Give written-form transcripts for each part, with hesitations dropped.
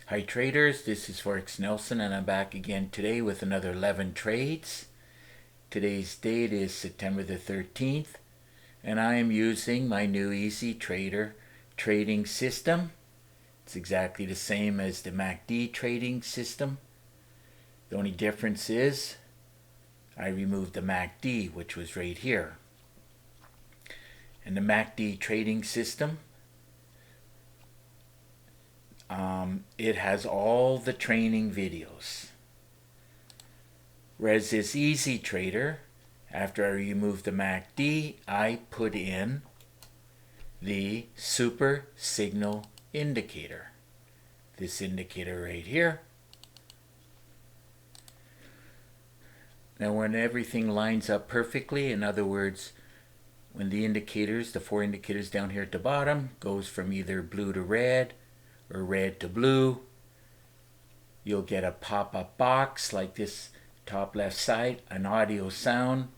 Hi traders, this is Forex Nelson and I'm back again today with another 11 trades. Today's date is September the 13th and I am using my new Easy Trader trading system. It's exactly the same as the MACD trading system. The only difference is I removed the MACD, which was right here. And the MACD trading system, it has all the training videos. Whereas this Easy Trader, after I removed the MACD, I put in the super signal indicator. This indicator right here. Now when everything lines up perfectly, in other words, when the indicators, the four indicators down here at the bottom, goes from either blue to red or red to blue, you'll get a pop-up box like this top left side, an audio sound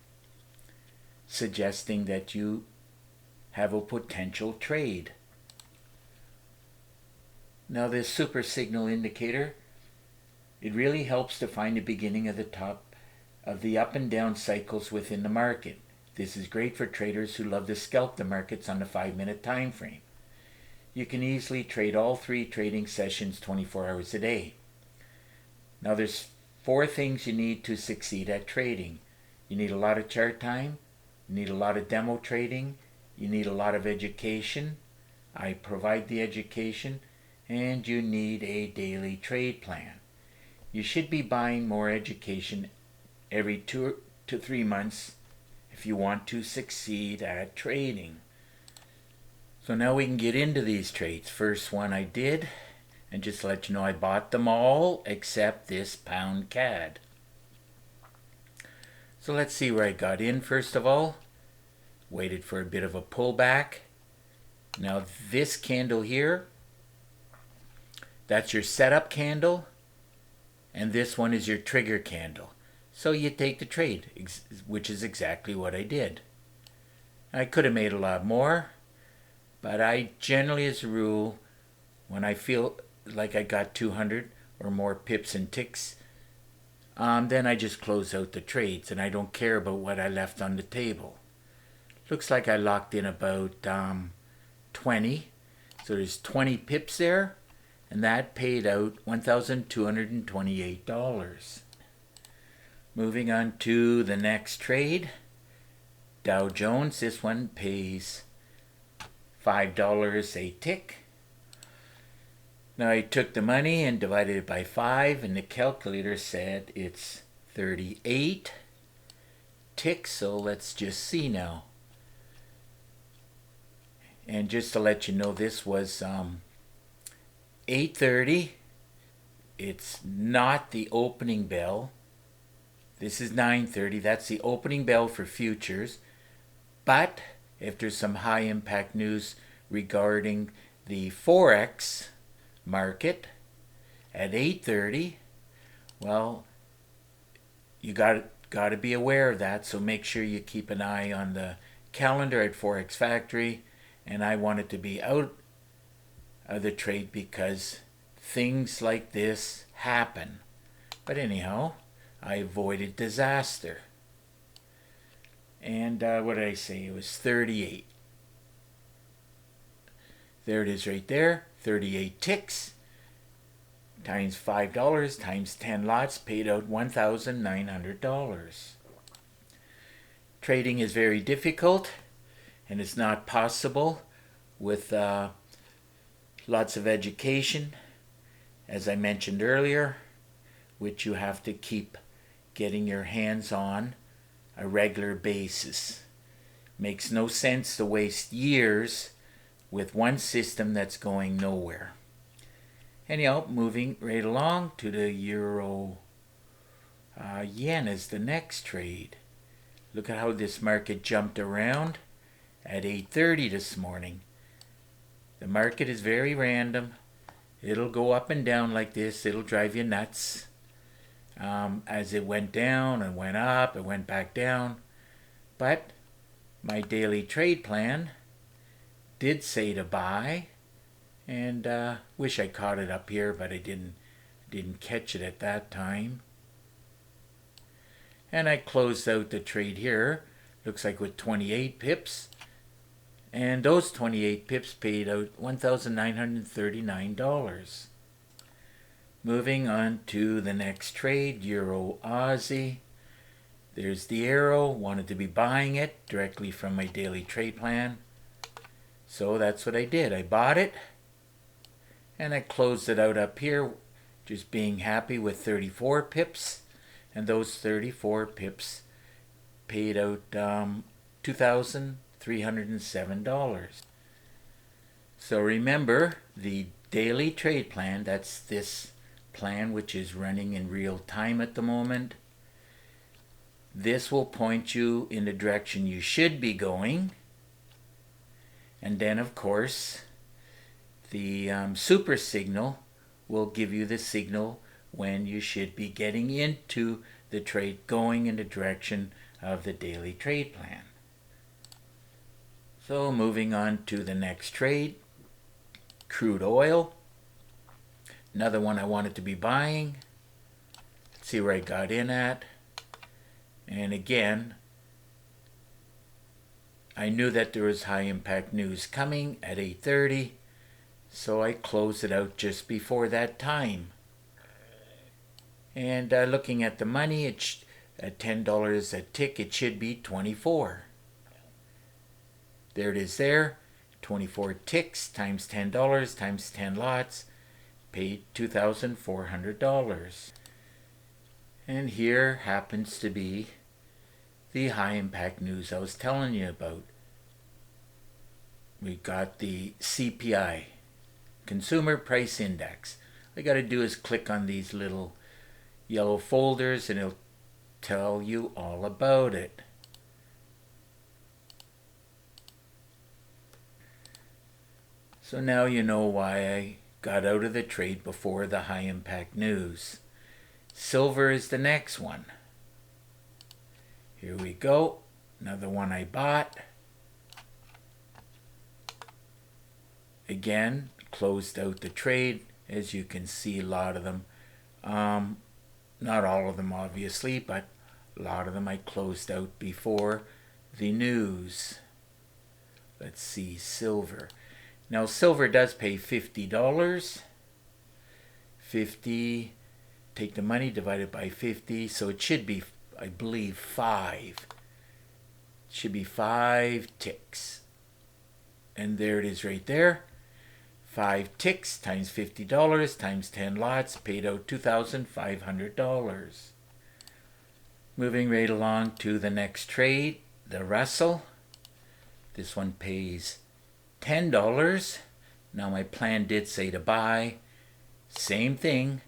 suggesting that you have a potential trade. Now this super signal indicator, it really helps to find the beginning of the top of the up and down cycles within the market. This is great for traders who love to scalp the markets on the 5-minute time frame. You can easily trade all 3 trading sessions 24 hours a day. Now there's 4 things you need to succeed at trading. You need a lot of chart time, you need a lot of demo trading, you need a lot of education. I provide the education, and you need a daily trade plan. You should be buying more education every 2 to 3 months if you want to succeed at trading. So now we can get into these trades. First one I did, and just to let you know, I bought them all except this pound CAD. So let's see where I got in first of all. Waited for a bit of a pullback. Now this candle here, that's your setup candle, and this one is your trigger candle. So you take the trade, which is exactly what I did. I could have made a lot more, but I generally, as a rule, when I feel like I got 200 or more pips and ticks, then I just close out the trades and I don't care about what I left on the table. Looks like I locked in about 20. So there's 20 pips there, and that paid out $1,228. Moving on to the next trade, Dow Jones. This one pays $5 a tick. Now I took the money and divided it by 5, and the calculator said it's 38 ticks. So let's just see now. And just to let you know, this was 8:30. It's not the opening bell. This is 9:30. That's the opening bell for futures. But if there's some high impact news regarding the Forex market at 8:30, well, you got to be aware of that. So make sure you keep an eye on the calendar at Forex Factory. And I wanted to be out of the trade because things like this happen. But anyhow, I avoided disaster. And what did I say? It was 38. There it is right there. 38 ticks times $5 times 10 lots paid out $1,900. Trading is very difficult, and it's not possible with lots of education, as I mentioned earlier, which you have to keep getting your hands on a regular basis. Makes no sense to waste years with one system that's going nowhere. Anyhow, moving right along to the Euro Yen is the next trade. Look at how this market jumped around at 8:30 this morning. The market is very random. It'll go up and down like this. It'll drive you nuts. As it went down and went up, it went back down. But my daily trade plan did say to buy, And wish I caught it up here, but I didn't catch it at that time. And I closed out the trade here. Looks like with 28 pips. And those 28 pips paid out $1,939. Moving on to the next trade, Euro Aussie. There's the arrow. Wanted to be buying it directly from my daily trade plan. So that's what I did. I bought it. And I closed it out up here, just being happy with 34 pips. And those 34 pips paid out $2,307. So remember, the daily trade plan, that's this plan which is running in real time at the moment. This will point you in the direction you should be going. And then, of course, the super signal will give you the signal when you should be getting into the trade, going in the direction of the daily trade plan. So moving on to the next trade, crude oil. Another one I wanted to be buying. Let's see where I got in at. And again, I knew that there was high impact news coming at 8:30, so I closed it out just before that time. And looking at the money, it's at $10 a tick, it should be 24. There it is there, 24 ticks times $10 times 10 lots, paid $2,400. And here happens to be the high impact news I was telling you about. We got the CPI, Consumer Price Index. All you got to do is click on these little yellow folders and it'll tell you all about it. So now you know why I got out of the trade before the high impact news. Silver is the next one. Here we go. Another one I bought. Again, closed out the trade. As you can see, a lot of them. Not all of them, obviously, but a lot of them I closed out before the news. Let's see, silver. Now, silver does pay $50. 50, take the money, divide it by 50, so it should be, I believe, 5. It should be 5 ticks. And there it is right there. 5 ticks times $50 times 10 lots paid out $2,500. Moving right along to the next trade, the Russell. This one pays $10. Now my plan did say to buy. Same thing.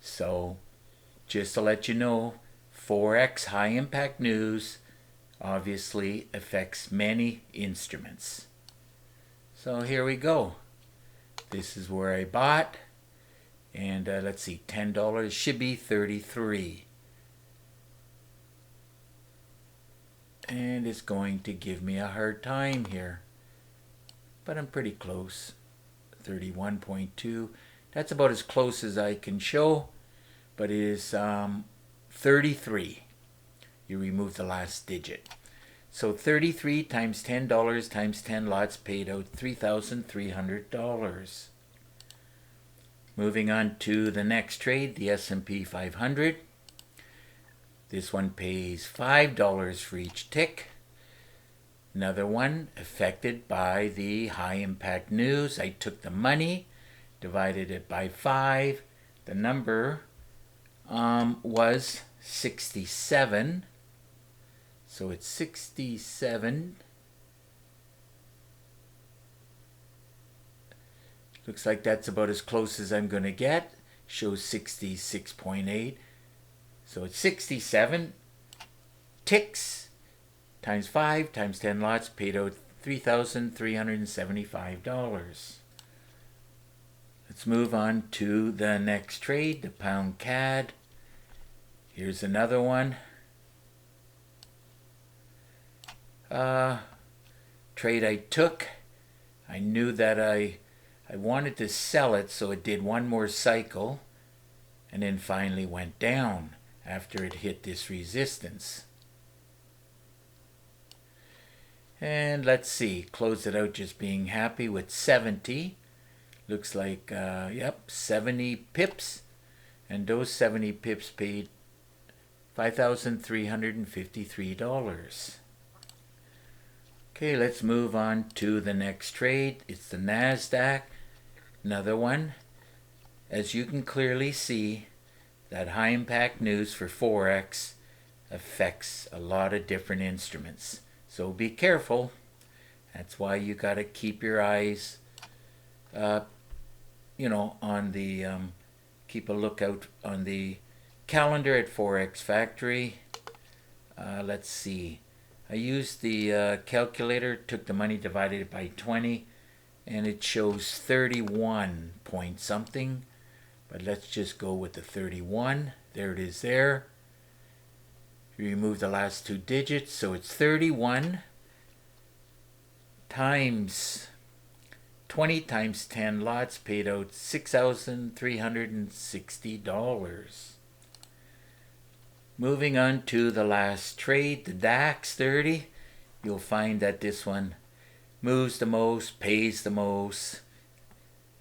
So just to let you know, Forex high impact news obviously affects many instruments. So here we go. This is where I bought. And let's see, $10 should be 33. And it's going to give me a hard time here. But I'm pretty close. 31.2. That's about as close as I can show. But it is 33. You remove the last digit. So 33 times $10 times 10 lots paid out $3,300. Moving on to the next trade, the S&P 500. This one pays $5 for each tick. Another one affected by the high impact news. I took the money, divided it by 5. The number was 67. So it's 67. Looks like that's about as close as I'm going to get. Shows 66.8. So it's 67 ticks times 5 times 10 lots paid out $3,375. Let's move on to the next trade, the pound CAD. Here's another one. Trade I took. I knew that I I wanted to sell it, so it did one more cycle and then finally went down after it hit this resistance. And let's see, close it out just being happy with 70. Looks like, yep, 70 pips. And those 70 pips paid $5,353. Okay, let's move on to the next trade. It's the Nasdaq. Another one. As you can clearly see, that high impact news for Forex affects a lot of different instruments. So be careful. That's why you got to keep your eyes, on the, keep a lookout on the calendar at Forex Factory. Let's see. I used the calculator, took the money, divided it by 20, and it shows 31 point something. But let's just go with the 31. There it is there. Remove the last two digits, so it's 31 times 20 times 10 lots paid out $6,360. Moving on to the last trade, the DAX 30. You'll find that this one moves the most, pays the most,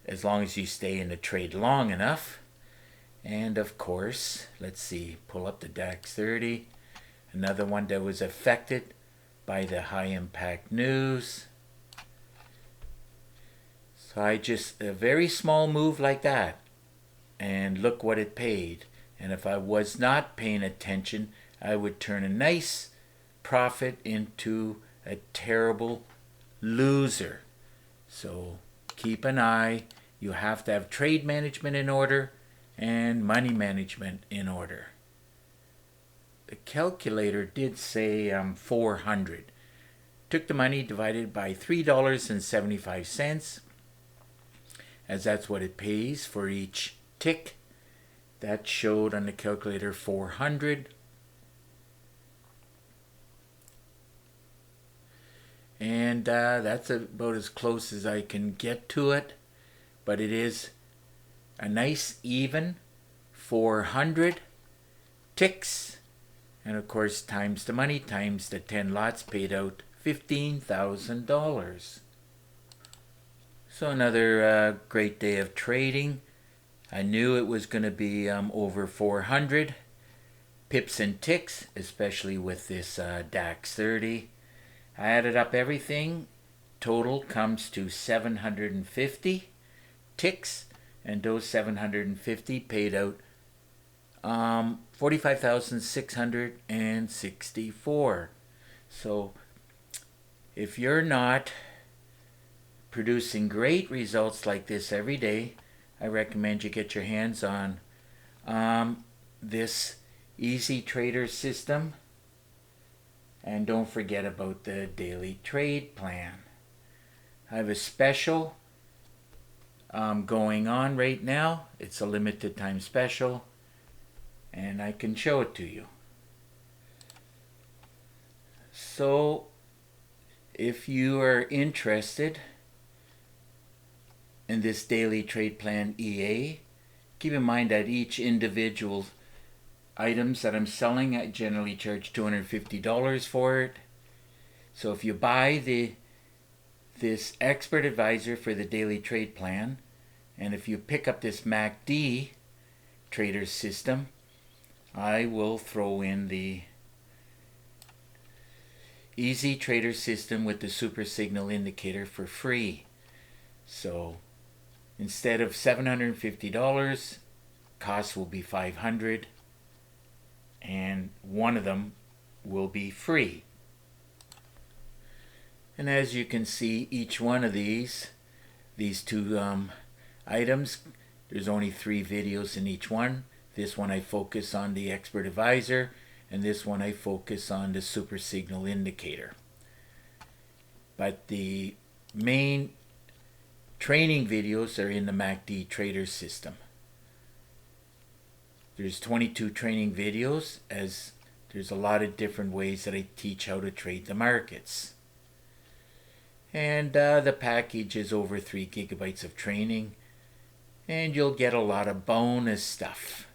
as long as you stay in the trade long enough. And of course, let's see, pull up the DAX 30. Another one that was affected by the high impact news. So a very small move like that, and look what it paid. And if I was not paying attention, I would turn a nice profit into a terrible loser. So keep an eye. You have to have trade management in order and money management in order. The calculator did say 400. Took the money, divided by $3.75, as that's what it pays for each tick. That showed on the calculator 400. And that's about as close as I can get to it. But it is a nice even 400 ticks. And of course, times the money, times the 10 lots paid out $15,000. So another great day of trading. I knew it was going to be over 400 pips and ticks, especially with this DAX 30. I added up everything. Total comes to 750 ticks, and those 750 paid out $45,664. So if you're not producing great results like this every day, I recommend you get your hands on this Easy Trader system. And don't forget about the daily trade plan. I have a special going on right now. It's a limited time special, and I can show it to you. So if you are interested in this daily trade plan EA, keep in mind that each individual items that I'm selling, I generally charge $250 for it. So if you buy this expert advisor for the daily trade plan, and if you pick up this MACD trader system, I will throw in the Easy Trader system with the super signal indicator for free. So instead of $750, cost will be $500, and one of them will be free. And as you can see, each one of these two items, there's only 3 videos in each one. This one I focus on the expert advisor, and this one I focus on the super signal indicator. But the main training videos are in the MACD trader system. There's 22 training videos, as there's a lot of different ways that I teach how to trade the markets. And the package is over 3 gigabytes of training. And you'll get a lot of bonus stuff,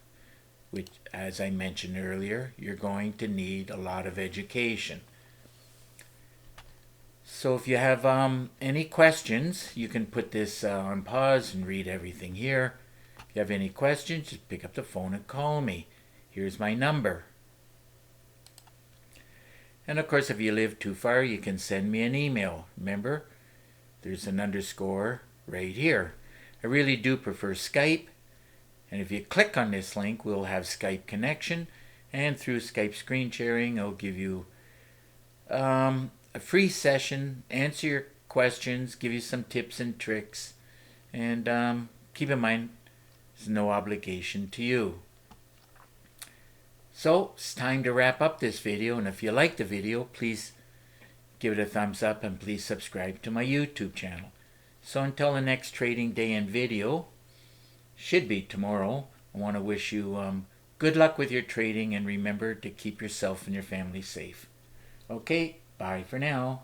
which, as I mentioned earlier, you're going to need a lot of education. So if you have any questions, you can put this on pause and read everything here. If you have any questions, just pick up the phone and call me. Here's my number. And of course, if you live too far, you can send me an email. Remember, there's an underscore right here. I really do prefer Skype. And if you click on this link, we'll have Skype connection. And through Skype screen sharing, I'll give you a free session, answer your questions, give you some tips and tricks. And keep in mind, there's no obligation to you. So it's time to wrap up this video, and if you like the video, please give it a thumbs up and please subscribe to my YouTube channel. So until the next trading day and video, should be tomorrow, I want to wish you good luck with your trading, and remember to keep yourself and your family safe. Okay, bye for now.